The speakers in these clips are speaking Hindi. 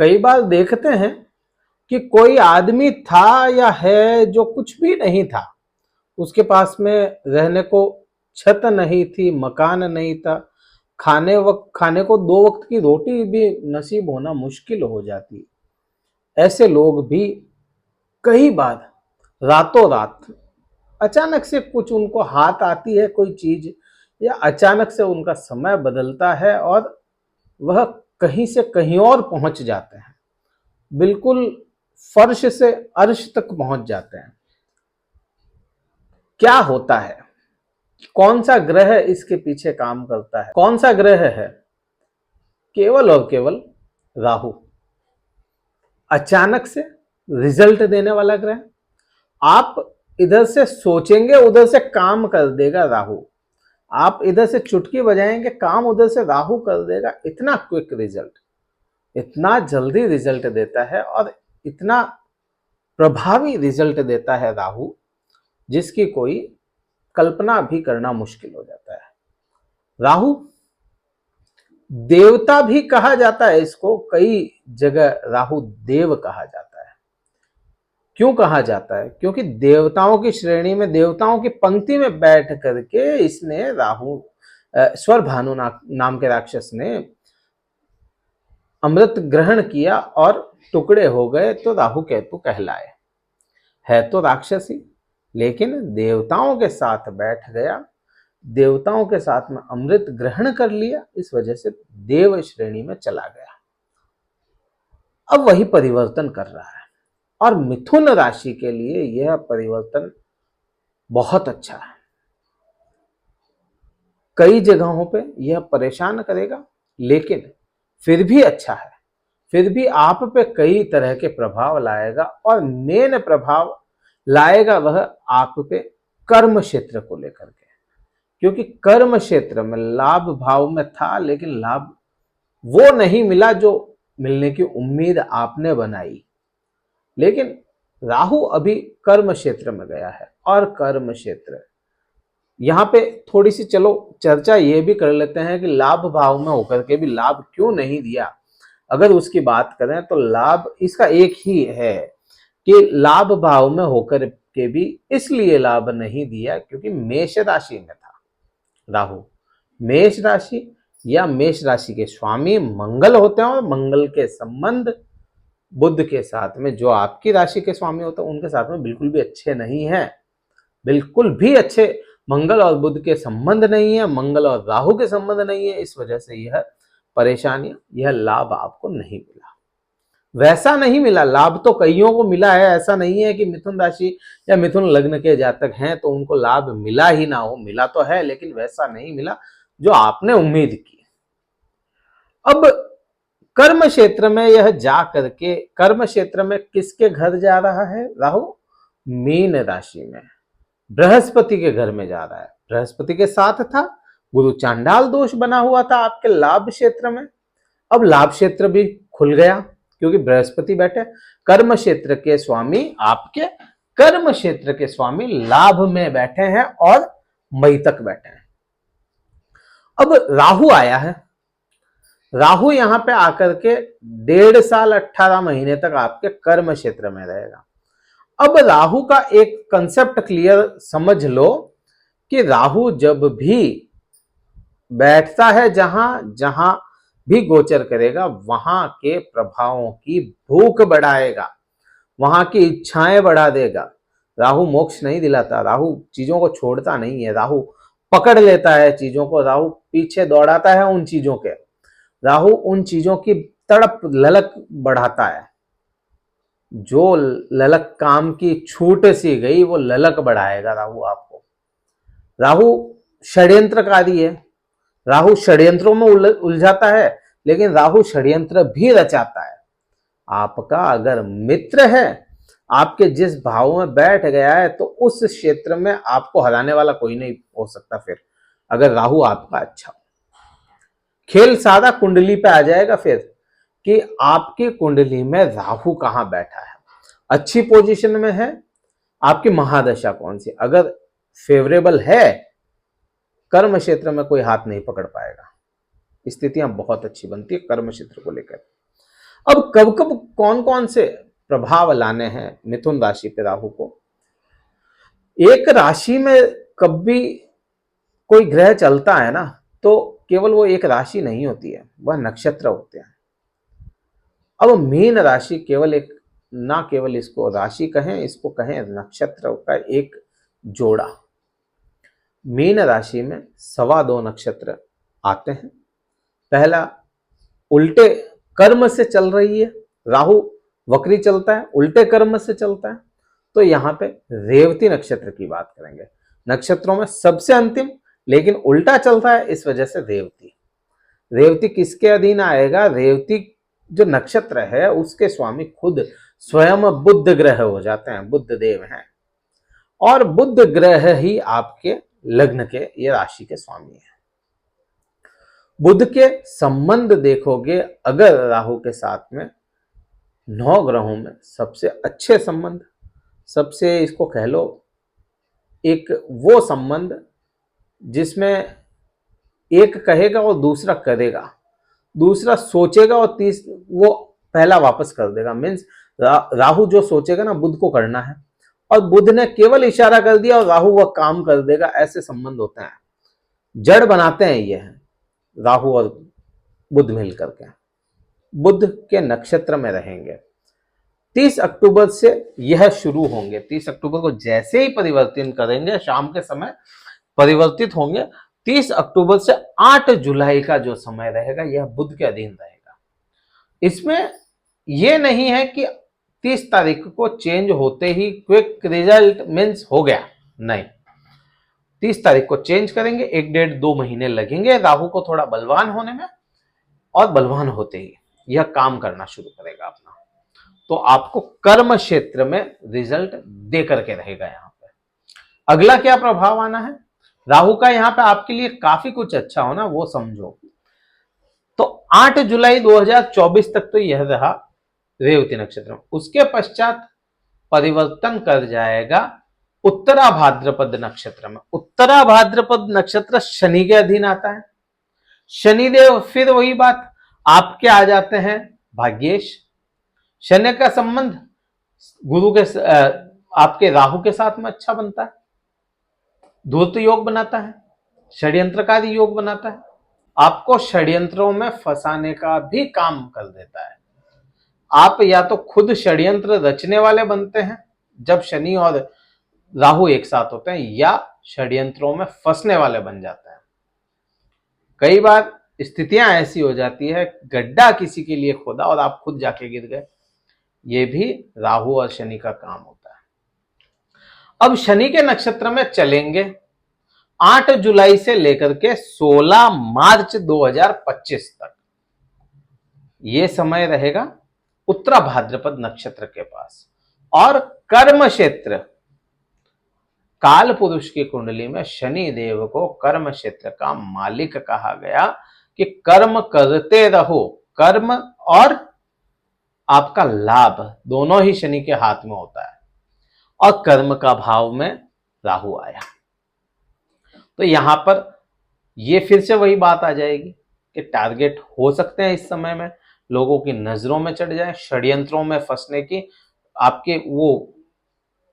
कई बार देखते हैं कि कोई आदमी था या है जो कुछ भी नहीं था। उसके पास में रहने को छत नहीं थी, मकान नहीं था, खाने को दो वक्त की रोटी भी नसीब होना मुश्किल हो जाती। ऐसे लोग भी कई बार रातों रात अचानक से कुछ उनको हाथ आती है कोई चीज, या अचानक से उनका समय बदलता है और वह कहीं से कहीं और पहुंच जाते हैं, बिल्कुल फर्श से अर्श तक पहुंच जाते हैं। क्या होता है? कौन सा ग्रह इसके पीछे काम करता है? कौन सा ग्रह है? केवल और केवल राहु। अचानक से रिजल्ट देने वाला ग्रह। आप इधर से सोचेंगे उधर से काम कर देगा राहु। आप इधर से चुटकी बजाएंगे काम उधर से राहु कर देगा। इतना क्विक रिजल्ट, इतना जल्दी रिजल्ट देता है और इतना प्रभावी रिजल्ट देता है राहु, जिसकी कोई कल्पना भी करना मुश्किल हो जाता है। राहु देवता भी कहा जाता है इसको, कई जगह राहु देव कहा जाता है। क्यों कहा जाता है? क्योंकि देवताओं की श्रेणी में, देवताओं की पंक्ति में बैठ करके इसने राहु स्वर भानु नाम के राक्षस ने अमृत ग्रहण किया और टुकड़े हो गए, तो राहु केतु कहलाए। है तो राक्षस ही, लेकिन देवताओं के साथ बैठ गया, देवताओं के साथ में अमृत ग्रहण कर लिया, इस वजह से देव श्रेणी में चला गया। अब वही परिवर्तन कर रहा है और मिथुन राशि के लिए यह परिवर्तन बहुत अच्छा है। कई जगहों पे यह परेशान करेगा, लेकिन फिर भी अच्छा है। फिर भी आप पे कई तरह के प्रभाव लाएगा और मेन प्रभाव लाएगा वह आप पे कर्म क्षेत्र को लेकर के। क्योंकि कर्म क्षेत्र में लाभ भाव में था, लेकिन लाभ वो नहीं मिला जो मिलने की उम्मीद आपने बनाई। लेकिन राहु अभी कर्म क्षेत्र में गया है और कर्म क्षेत्र यहां पे थोड़ी सी चलो चर्चा ये भी कर लेते हैं कि लाभ भाव में होकर के भी लाभ क्यों नहीं दिया। अगर उसकी बात करें तो लाभ इसका एक ही है कि लाभ भाव में होकर के भी इसलिए लाभ नहीं दिया क्योंकि मेष राशि में था राहु। मेष राशि या मेष राशि के स्वामी मंगल होते हैं और मंगल के संबंध बुध के साथ में, जो आपकी राशि के स्वामी होते हैं उनके साथ में बिल्कुल भी अच्छे नहीं है। बिल्कुल भी अच्छे मंगल और बुध के संबंध नहीं है, मंगल और राहु के संबंध नहीं है। इस वजह से यह परेशानी, यह लाभ आपको नहीं मिला। वैसा नहीं मिला, लाभ तो कईयों को मिला है। ऐसा नहीं है कि मिथुन राशि या मिथुन लग्न के जातक हैं तो उनको लाभ मिला ही ना हो, मिला तो है, लेकिन वैसा नहीं मिला जो आपने उम्मीद की। अब कर्म क्षेत्र में यह जा करके, कर्म क्षेत्र में किसके घर जा रहा है राहु? मीन राशि में, बृहस्पति के घर में जा रहा है। बृहस्पति के साथ था, गुरु चांडाल दोष बना हुआ था आपके लाभ क्षेत्र में। अब लाभ क्षेत्र भी खुल गया क्योंकि बृहस्पति बैठे। कर्म क्षेत्र के स्वामी आपके, कर्म क्षेत्र के स्वामी लाभ में बैठे हैं और मई तक बैठे हैं। अब राहु आया है। राहु यहां पे आकर के 1.5 साल 18 महीने तक आपके कर्म क्षेत्र में रहेगा। अब राहु का एक कंसेप्ट क्लियर समझ लो कि राहु जब भी बैठता है, जहां जहां भी गोचर करेगा, वहां के प्रभावों की भूख बढ़ाएगा, वहां की इच्छाएं बढ़ा देगा। राहु मोक्ष नहीं दिलाता, राहु चीजों को छोड़ता नहीं है, राहु पकड़ लेता है चीजों को, राहु पीछे दौड़ाता है उन चीजों के, राहु उन चीजों की तड़प ललक बढ़ाता है। जो ललक काम की छूट सी गई, वो ललक बढ़ाएगा राहु आपको। राहु षड्यंत्रकारी है, राहु षड्यंत्रों में उलझाता है, लेकिन राहु षड्यंत्र भी रचाता है। आपका अगर मित्र है, आपके जिस भाव में बैठ गया है, तो उस क्षेत्र में आपको हराने वाला कोई नहीं हो सकता। फिर अगर राहु आपका अच्छा हो, खेल सारा कुंडली पे आ जाएगा फिर कि आपकी कुंडली में राहु कहां बैठा है, अच्छी पोजीशन में है, आपकी महादशा कौन सी। अगर फेवरेबल है, कर्म क्षेत्र में कोई हाथ नहीं पकड़ पाएगा। स्थितियां बहुत अच्छी बनती है कर्म क्षेत्र को लेकर। अब कब कब कौन कौन से प्रभाव लाने हैं मिथुन राशि पे राहु को? एक राशि में कब भी कोई ग्रह चलता है ना, तो केवल वो एक राशि नहीं होती है, वह नक्षत्र होते हैं। अब मीन राशि केवल एक, ना केवल इसको राशि कहें, इसको कहें नक्षत्र का एक जोड़ा। मीन राशि में 2.25 नक्षत्र आते हैं। पहला उल्टे कर्म से चल रही है, राहु वक्री चलता है, उल्टे कर्म से चलता है, तो यहां पे रेवती नक्षत्र की बात करेंगे। नक्षत्रों में सबसे अंतिम, लेकिन उल्टा चलता है, इस वजह से रेवती। रेवती किसके अधीन आएगा? रेवती जो नक्षत्र है उसके स्वामी खुद स्वयं बुध ग्रह हो जाते हैं, बुध देव हैं, और बुध ग्रह ही आपके लग्न के, ये राशि के स्वामी हैं। बुध के संबंध देखोगे अगर राहु के साथ में, 9 ग्रहों में सबसे अच्छे संबंध, सबसे इसको कह लो एक वो संबंध जिसमें एक कहेगा और दूसरा करेगा, दूसरा सोचेगा और वो पहला वापस कर देगा। मीन्स राहु जो सोचेगा ना बुध को करना है, और बुध ने केवल इशारा कर दिया और राहु वह काम कर देगा, ऐसे संबंध होते हैं। जड़ बनाते हैं ये हैं राहु और बुध मिल करके। बुध के नक्षत्र में रहेंगे। 30 अक्टूबर से यह शुरू होंगे। 30 अक्टूबर को जैसे ही परिवर्तन करेंगे, शाम के समय परिवर्तित होंगे। 30 अक्टूबर से 8 जुलाई का जो समय रहेगा यह बुध के अधीन रहेगा। इसमें यह नहीं है कि 30 तारीख को चेंज होते ही क्विक रिजल्ट मीन्स हो गया, नहीं। 30 तारीख को चेंज करेंगे, 1-1.5-2 महीने लगेंगे राहु को थोड़ा बलवान होने में, और बलवान होते ही यह काम करना शुरू करेगा अपना। तो आपको कर्म क्षेत्र में रिजल्ट दे करके रहेगा। यहां पे अगला क्या प्रभाव आना है राहु का, यहां पे आपके लिए काफी कुछ अच्छा होना, वो समझो। तो 8 जुलाई 2024 तक तो यह रहा रेवती नक्षत्र में। उसके पश्चात परिवर्तन कर जाएगा उत्तरा भाद्रपद नक्षत्र में। उत्तरा भाद्रपद नक्षत्र शनि के अधीन आता है। शनिदेव फिर वही बात, आपके आ जाते हैं भाग्येश। शनि का संबंध गुरु के आपके राहु के साथ में अच्छा बनता है, धूर्त योग बनाता है, षड्यंत्रकारी योग बनाता है, आपको षड्यंत्रों में फंसाने का भी काम कर देता है। आप या तो खुद षड्यंत्र रचने वाले बनते हैं जब शनि और राहु एक साथ होते हैं, या षड्यंत्रों में फंसने वाले बन जाते हैं। कई बार स्थितियां ऐसी हो जाती है, गड्ढा किसी के लिए खोदा और आप खुद जाके गिर गए, ये भी राहु और शनि का काम होता है। अब शनि के नक्षत्र में चलेंगे 8 जुलाई से लेकर के 16 मार्च 2025 तक। ये समय रहेगा उत्तरा भाद्रपद नक्षत्र के पास। और कर्म क्षेत्र, काल पुरुष की कुंडली में शनि देव को कर्म क्षेत्र का मालिक कहा गया कि कर्म करते रहो। कर्म और आपका लाभ दोनों ही शनि के हाथ में होता है, और कर्म का भाव में राहु आया, तो यहां पर ये फिर से वही बात आ जाएगी कि टारगेट हो सकते हैं इस समय में, लोगों की नजरों में चढ़ जाए, षड्यंत्रों में फंसने की आपके वो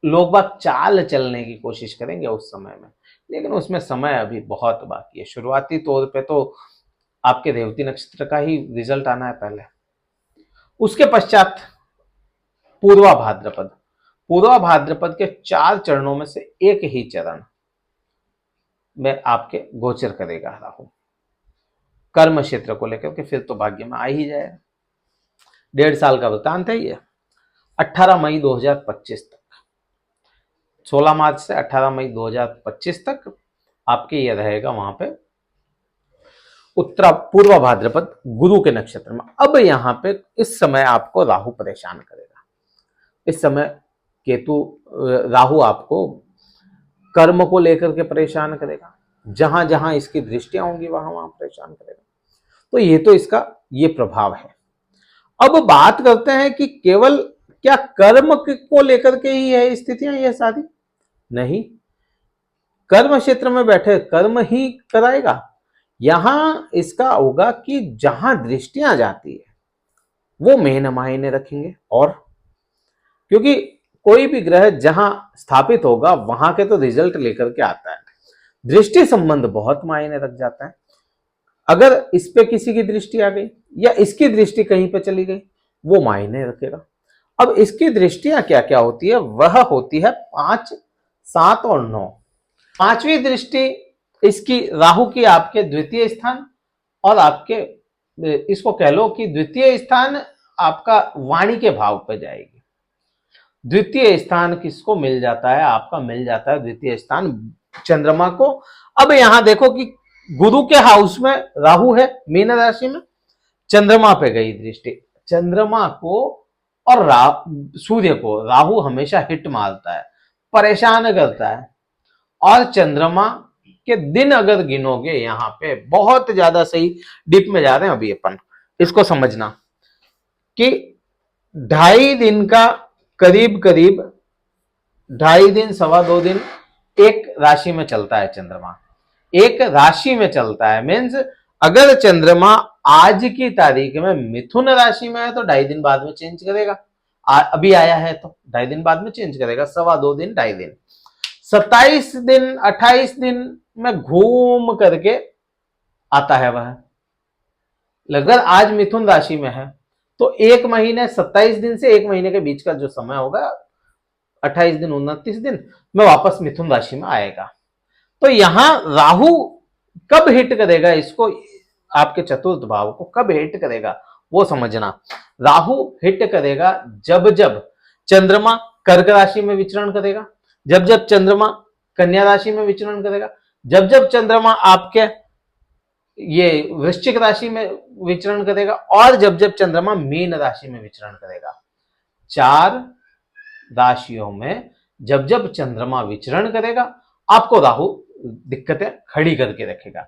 लोग बात चाल चलने की कोशिश करेंगे उस समय में, लेकिन उसमें समय अभी बहुत बाकी है। शुरुआती तौर पे तो आपके रेवती नक्षत्र का ही रिजल्ट आना है पहले, उसके पश्चात पूर्वा भाद्रपद। पूर्वा भाद्रपद के 4 चरणों में से एक ही चरण में आपके गोचर करेगा राहु कर्म क्षेत्र को लेकर के, फिर तो भाग्य में आ ही जाएगा। 1.5 साल का वृतांत है ये। 18 मई 2025 तक, 16 मार्च से 18 मई 2025 तक आपके ये रहेगा वहां पे उत्तरा पूर्व भाद्रपद गुरु के नक्षत्र में। अब यहां पे इस समय आपको राहु परेशान करेगा। इस समय केतु राहु आपको कर्म को लेकर के परेशान करेगा, जहां जहां इसकी दृष्टियां होंगी वहां वहां परेशान करेगा। तो ये तो इसका ये प्रभाव है। अब बात करते हैं कि केवल क्या कर्म को लेकर के ही है स्थितियां यह सारी? नहीं, कर्म क्षेत्र में बैठे कर्म ही कराएगा। यहां इसका होगा कि जहां दृष्टियां जाती है वो मेन मायने रखेंगे। और क्योंकि कोई भी ग्रह जहां स्थापित होगा वहां के तो रिजल्ट लेकर के आता है। दृष्टि संबंध बहुत मायने रख जाता है। अगर इस पे किसी की दृष्टि आ गई या इसकी दृष्टि कहीं पे चली गई, वो मायने रखेगा। अब इसकी दृष्टियां क्या क्या होती है, वह होती है 5, 7 और 9। पांचवी दृष्टि इसकी राहु की आपके द्वितीय स्थान और आपके, इसको कह लो कि द्वितीय स्थान आपका वाणी के भाव पर जाएगी। द्वितीय स्थान किसको मिल जाता है, आपका मिल जाता है द्वितीय स्थान चंद्रमा को। अब यहां देखो कि गुरु के हाउस में राहु है, मीन राशि में, चंद्रमा पे गई दृष्टि। चंद्रमा को और सूर्य को राहु हमेशा हिट मारता है, परेशान करता है। और चंद्रमा के दिन अगर गिनोगे, यहां पे बहुत ज्यादा सही डीप में जा रहे हैं अभी अपन, इसको समझना कि 2.5 दिन का करीब करीब 2.5 दिन, 2.25 दिन एक राशि में चलता है चंद्रमा, एक राशि में चलता है। मीन्स अगर चंद्रमा आज की तारीख में मिथुन राशि में है तो 2.5 दिन बाद में चेंज करेगा। अभी आया है तो 2.5 दिन बाद में चेंज करेगा, 2.25 दिन, 2.5 दिन, 27 दिन, 28 दिन में घूम करके आता है वह। अगर आज मिथुन राशि में है तो 1 महीने 27 दिन से 1 महीने के बीच का जो समय होगा, 28 दिन, 29 दिन में वापस मिथुन राशि में आएगा। तो यहां राहु कब हिट करेगा इसको, आपके चतुर्थ भाव को कब हिट करेगा वो समझना। राहु हिट करेगा जब जब चंद्रमा कर्क राशि में विचरण करेगा, जब जब चंद्रमा कन्या राशि में विचरण करेगा, जब जब चंद्रमा आपके ये वृश्चिक राशि में विचरण करेगा, और जब जब चंद्रमा मीन राशि में विचरण करेगा। 4 राशियों में जब जब चंद्रमा विचरण करेगा, आपको राहु दिक्कतें खड़ी करके रखेगा।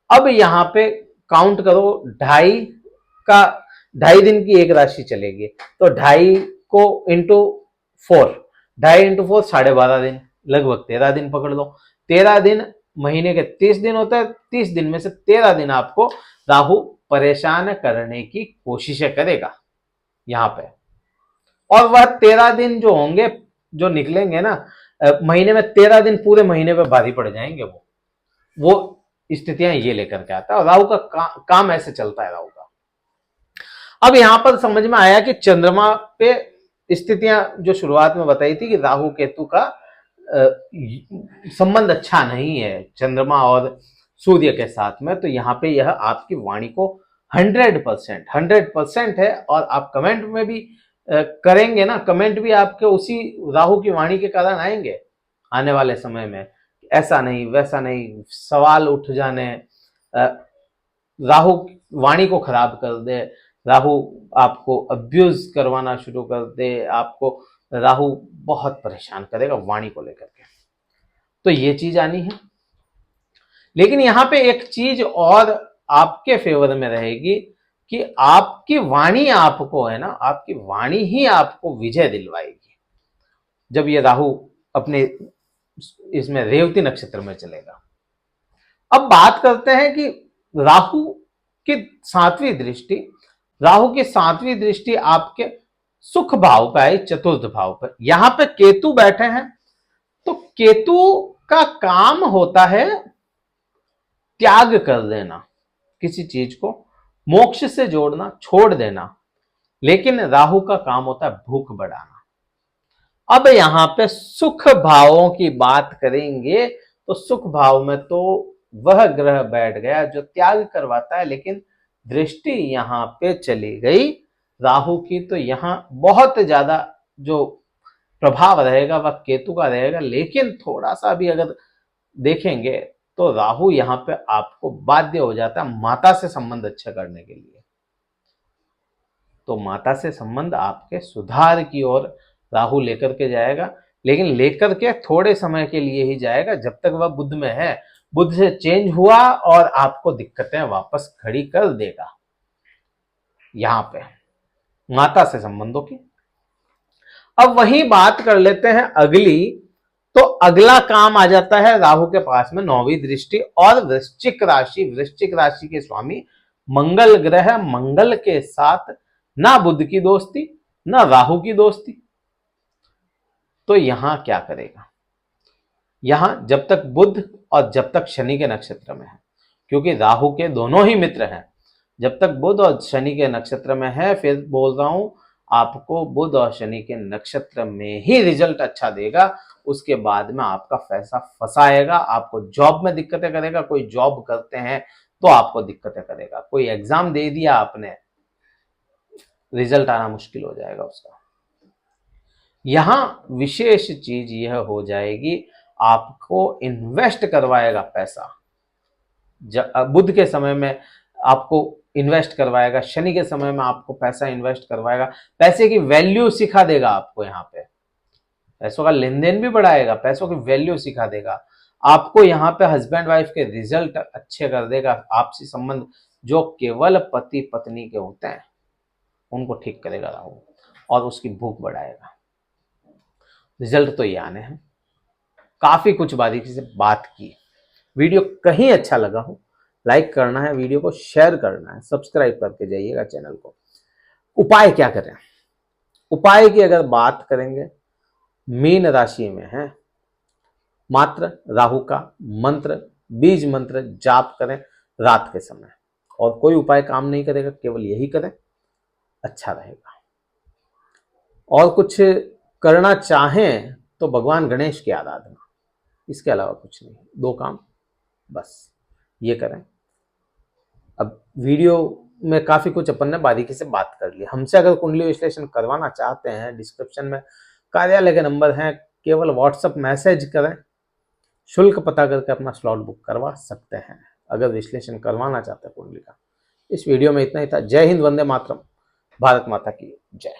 अब यहां पे काउंट करो, 2.5 दिन की एक राशि चलेगी तो 2.5 को इंटू 4, 2.5 इंटू 4 12.5 दिन, लगभग 13 दिन पकड़ लो। 13 दिन महीने के 30 दिन होता है, 30 दिन में से 13 दिन आपको राहु परेशान करने की कोशिश करेगा यहां पे। और वह 13 दिन जो होंगे, जो निकलेंगे ना महीने में, 13 दिन पूरे महीने पे भारी पड़ जाएंगे। वो स्थितियां ये लेकर के आता है। और राहु का काम ऐसे चलता है राहु का। अब यहां पर समझ में आया कि चंद्रमा पे स्थितियां जो शुरुआत में बताई थी कि राहु केतु का संबंध अच्छा नहीं है चंद्रमा और सूर्य के साथ में, तो यहाँ पे यह आपकी वाणी को 100% है। और आप कमेंट में भी करेंगे ना, कमेंट भी आपके उसी राहु की वाणी के कारण आएंगे आने वाले समय में। ऐसा नहीं, वैसा नहीं, सवाल उठ जाने, राहु वाणी को खराब कर दे, राहु आपको अब्यूज करवाना शुरू कर दे, आपको राहु बहुत परेशान करेगा वाणी को लेकर के। तो ये चीज आनी है। लेकिन यहां पे एक चीज और आपके फेवर में रहेगी कि आपकी वाणी आपको है ना, आपकी वाणी ही आपको विजय दिलवाएगी जब ये राहु अपने इसमें रेवती नक्षत्र में चलेगा। अब बात करते हैं कि राहु की 7वीं दृष्टि, राहु की 7वीं दृष्टि आपके सुख भाव पर आई, चतुर्थ भाव पर। यहां पे केतु बैठे हैं, तो केतु का काम होता है त्याग कर देना, किसी चीज को मोक्ष से जोड़ना, छोड़ देना। लेकिन राहु का काम होता है भूख बढ़ाना। अब यहां पे सुख भावों की बात करेंगे तो सुख भाव में तो वह ग्रह बैठ गया जो त्याग करवाता है, लेकिन दृष्टि यहां पे चली गई राहु की, तो यहां बहुत ज्यादा जो प्रभाव रहेगा वह केतु का रहेगा। लेकिन थोड़ा सा भी अगर देखेंगे तो राहु यहां पे आपको बाध्य हो जाता है माता से संबंध अच्छा करने के लिए। तो माता से संबंध आपके सुधार की ओर राहु लेकर के जाएगा, लेकिन लेकर के थोड़े समय के लिए ही जाएगा, जब तक वह बुध में है। बुध से चेंज हुआ और आपको दिक्कतें वापस खड़ी कर देगा यहां पे माता से संबंधों की। अब वही बात कर लेते हैं अगली। तो अगला काम आ जाता है राहु के पास में 9वीं दृष्टि और वृश्चिक राशि। वृश्चिक राशि के स्वामी मंगल ग्रह, मंगल के साथ ना बुध की दोस्ती ना राहु की दोस्ती। तो यहां क्या करेगा, यहां जब तक बुध और जब तक शनि के नक्षत्र में है, क्योंकि राहु के दोनों ही मित्र हैं, जब तक बुध और शनि के नक्षत्र में है, फिर बोल रहा हूं आपको बुध और शनि के नक्षत्र में ही रिजल्ट अच्छा देगा। उसके बाद में आपका पैसा फंसाएगा, आपको जॉब में दिक्कतें करेगा। कोई जॉब करते हैं तो आपको दिक्कतें करेगा, कोई एग्जाम दे दिया आपने, रिजल्ट आना मुश्किल हो जाएगा उसका। यहां विशेष चीज यह हो जाएगी, आपको इन्वेस्ट करवाएगा पैसा। बुध के समय में आपको इन्वेस्ट करवाएगा, शनि के समय में आपको पैसा इन्वेस्ट करवाएगा, पैसे की वैल्यू सिखा देगा आपको। यहाँ पे पैसों का लेन देन भी बढ़ाएगा, पैसों की वैल्यू सिखा देगा आपको। यहाँ पे हस्बैंड वाइफ के रिजल्ट अच्छे कर देगा। आपसी संबंध जो केवल पति पत्नी के होते हैं उनको ठीक करेगा राहु, और उसकी भूख बढ़ाएगा। रिजल्ट तो ये आने हैं। काफी कुछ बारीकी से बात की। वीडियो कहीं अच्छा लगा हो, लाइक करना है, वीडियो को शेयर करना है, सब्सक्राइब करके जाइएगा चैनल को। उपाय क्या करें, उपाय की अगर बात करेंगे, मीन राशि में है, मात्र राहु का मंत्र, बीज मंत्र जाप करें रात के समय, और कोई उपाय काम नहीं करेगा, केवल यही करें, अच्छा रहेगा। और कुछ करना चाहें तो भगवान गणेश की आराधना, इसके अलावा कुछ नहीं। 2 काम बस ये करें। अब वीडियो में काफी कुछ अपन ने बारीकी से बात कर ली। हमसे अगर कुंडली विश्लेषण करवाना चाहते हैं, डिस्क्रिप्शन में कार्यालय के नंबर हैं, केवल व्हाट्सएप मैसेज करें, शुल्क पता करके अपना स्लॉट बुक करवा सकते हैं अगर विश्लेषण करवाना चाहते हैं कुंडली का। इस वीडियो में इतना ही था। जय हिंद, वंदे मातरम, भारत माता की जय।